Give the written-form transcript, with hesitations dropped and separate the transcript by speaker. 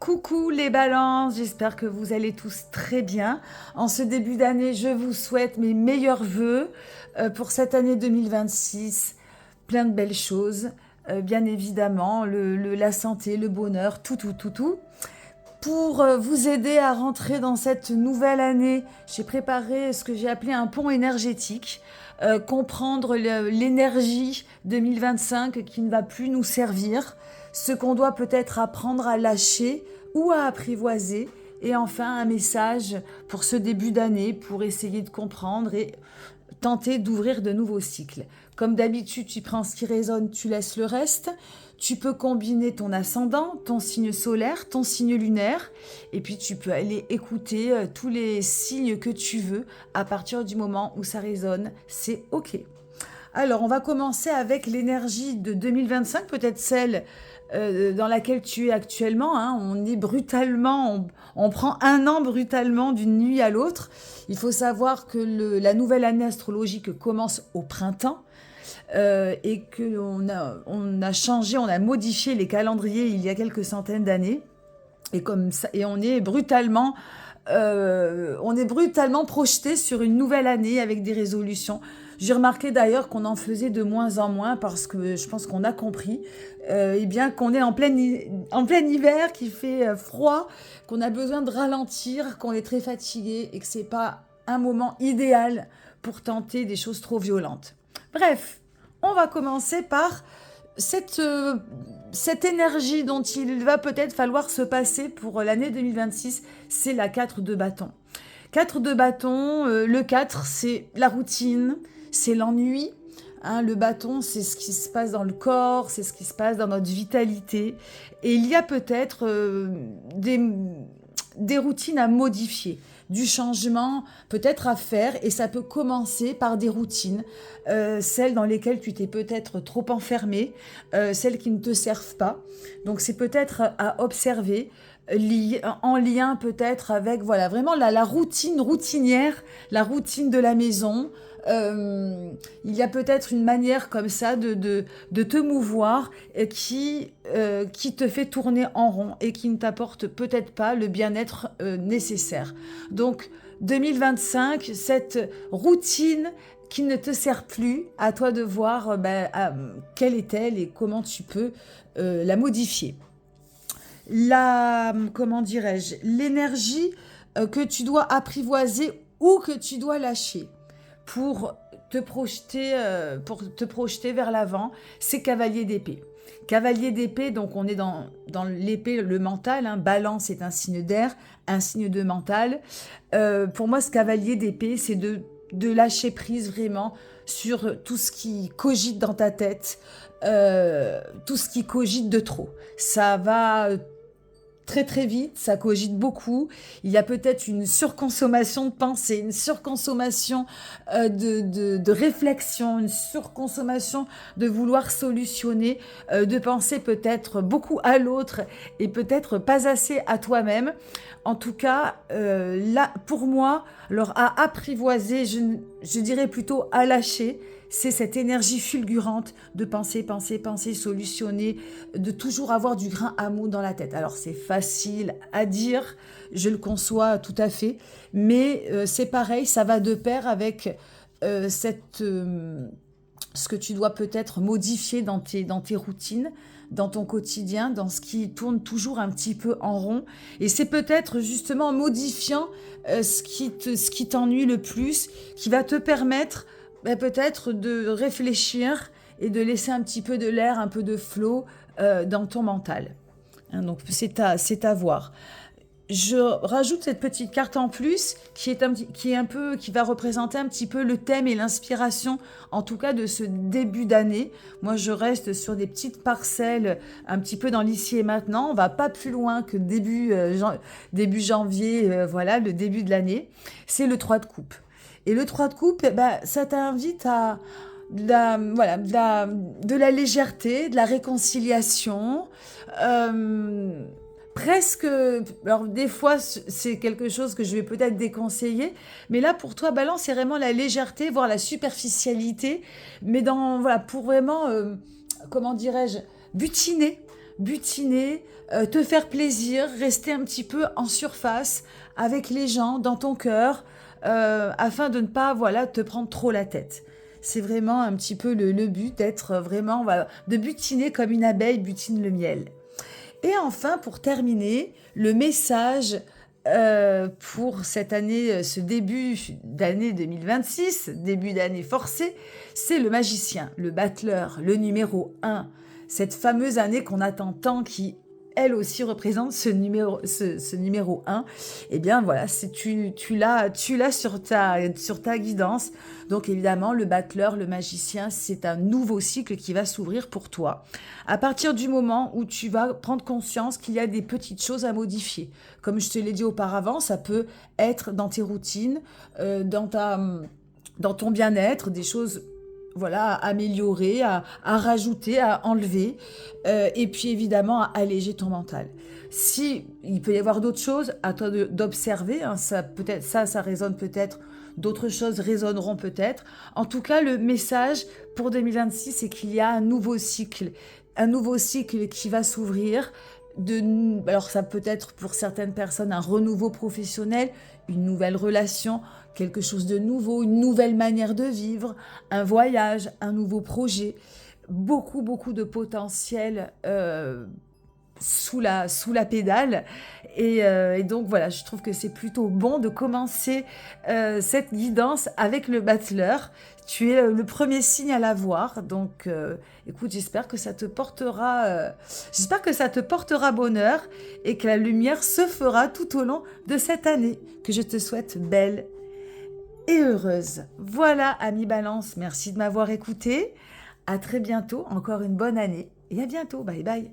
Speaker 1: Coucou les balances, j'espère que vous allez tous très bien. En ce début d'année, je vous souhaite mes meilleurs vœux pour cette année 2026. Plein de belles choses, bien évidemment, la santé, le bonheur, tout. Pour vous aider à rentrer dans cette nouvelle année, j'ai préparé ce que j'ai appelé un pont énergétique. Comprendre l'énergie 2025 qui ne va plus nous servir, ce qu'on doit peut-être apprendre à lâcher ou à apprivoiser, et enfin un message pour ce début d'année pour essayer de comprendre et tenter d'ouvrir de nouveaux cycles. Comme d'habitude, tu prends ce qui résonne, tu laisses le reste. Tu peux combiner ton ascendant, ton signe solaire, ton signe lunaire, et puis tu peux aller écouter tous les signes que tu veux à partir du moment où ça résonne, c'est OK. Alors, on va commencer avec l'énergie de 2025, peut-être celle dans laquelle tu es actuellement. Hein. On est brutalement, on prend un an brutalement d'une nuit à l'autre. Il faut savoir que la nouvelle année astrologique commence au printemps. Et qu'on a changé, on a modifié les calendriers il y a quelques centaines d'années. Et comme ça, et on est brutalement projeté sur une nouvelle année avec des résolutions. J'ai remarqué d'ailleurs qu'on en faisait de moins en moins parce que je pense qu'on a compris eh bien qu'on est en plein hiver, qu'il fait froid, qu'on a besoin de ralentir, qu'on est très fatigué et que c'est pas un moment idéal pour tenter des choses trop violentes. Bref, on va commencer par cette énergie dont il va peut-être falloir se passer pour l'année 2026, c'est la 4 de bâton. 4 de bâton, le 4, c'est la routine, c'est l'ennui. Hein, le bâton, c'est ce qui se passe dans le corps, c'est ce qui se passe dans notre vitalité. Et il y a peut-être des routines à modifier, du changement peut-être à faire, et ça peut commencer par des routines, celles dans lesquelles tu t'es peut-être trop enfermé, celles qui ne te servent pas. Donc c'est peut-être à observer, en lien peut-être avec voilà vraiment la routine routinière, la routine de la maison. Il y a peut-être une manière comme ça de te mouvoir qui te fait tourner en rond et qui ne t'apporte peut-être pas le bien-être nécessaire. Donc 2025, cette routine qui ne te sert plus, à toi de voir quelle est-elle et comment tu peux la modifier. Comment dirais-je, l'énergie que tu dois apprivoiser ou que tu dois lâcher pour te projeter vers l'avant, c'est cavalier d'épée. Cavalier d'épée, donc on est dans l'épée, le mental, hein. Balance est un signe d'air, un signe de mental. Pour moi, ce cavalier d'épée, c'est de lâcher prise vraiment sur tout ce qui cogite dans ta tête, tout ce qui cogite de trop. Ça va très très vite, ça cogite beaucoup. Il y a peut-être une surconsommation de pensée, une surconsommation de réflexion, une surconsommation de vouloir solutionner, de penser peut-être beaucoup à l'autre et peut-être pas assez à toi-même. En tout cas, là, pour moi, alors à apprivoiser, je dirais plutôt à lâcher, c'est cette énergie fulgurante de penser, solutionner, de toujours avoir du grain à moudre dans la tête. Alors c'est facile à dire, je le conçois tout à fait, mais c'est pareil, ça va de pair avec ce que tu dois peut-être modifier dans tes routines, dans ton quotidien, dans ce qui tourne toujours un petit peu en rond. Et c'est peut-être justement en modifiant ce qui t'ennuie le plus, qui va te permettre peut-être de réfléchir et de laisser un petit peu de l'air, un peu de flow dans ton mental. Hein, donc c'est à voir. Je rajoute cette petite carte en plus qui va représenter un petit peu le thème et l'inspiration, en tout cas de ce début d'année. Moi, je reste sur des petites parcelles, un petit peu dans l'ici et maintenant. On va pas plus loin que début janvier, voilà, le début de l'année. C'est le 3 de coupe. Et le 3 de coupe, ça t'invite à de la légèreté, de la réconciliation. Presque, alors des fois c'est quelque chose que je vais peut-être déconseiller, mais là pour toi Balance c'est vraiment la légèreté, voire la superficialité, mais pour vraiment, comment dirais-je, butiner butiner, te faire plaisir, rester un petit peu en surface avec les gens, dans ton cœur, afin de ne pas, voilà, te prendre trop la tête. C'est vraiment un petit peu le but d'être vraiment, voilà, de butiner comme une abeille butine le miel. Et enfin, pour terminer, le message pour cette année, ce début d'année 2026, début d'année forcée, c'est le magicien, le battleur, le numéro 1. Cette fameuse année qu'on attend tant qui, elle aussi, représente ce numéro 1. Eh bien, voilà, tu l'as sur ta guidance. Donc, évidemment, le battleur, le magicien, c'est un nouveau cycle qui va s'ouvrir pour toi. À partir du moment où tu vas prendre conscience qu'il y a des petites choses à modifier. Comme je te l'ai dit auparavant, ça peut être dans tes routines, dans ton bien-être, des choses, voilà, à améliorer, à rajouter, à enlever, et puis évidemment à alléger ton mental. Si il peut y avoir d'autres choses, à toi d'observer, hein, ça résonne peut-être, d'autres choses résonneront peut-être. En tout cas, le message pour 2026, c'est qu'il y a un nouveau cycle qui va s'ouvrir. Alors ça peut être pour certaines personnes un renouveau professionnel, une nouvelle relation, quelque chose de nouveau, une nouvelle manière de vivre, un voyage, un nouveau projet. Beaucoup, beaucoup de potentiel sous la pédale. Et donc voilà, je trouve que c'est plutôt bon de commencer cette guidance avec le battleur. Tu es le premier signe à l'avoir, donc écoute, j'espère que ça te portera bonheur et que la lumière se fera tout au long de cette année, que je te souhaite belle et heureuse. Voilà, amis Balance, merci de m'avoir écouté. À très bientôt, encore une bonne année et à bientôt. Bye bye.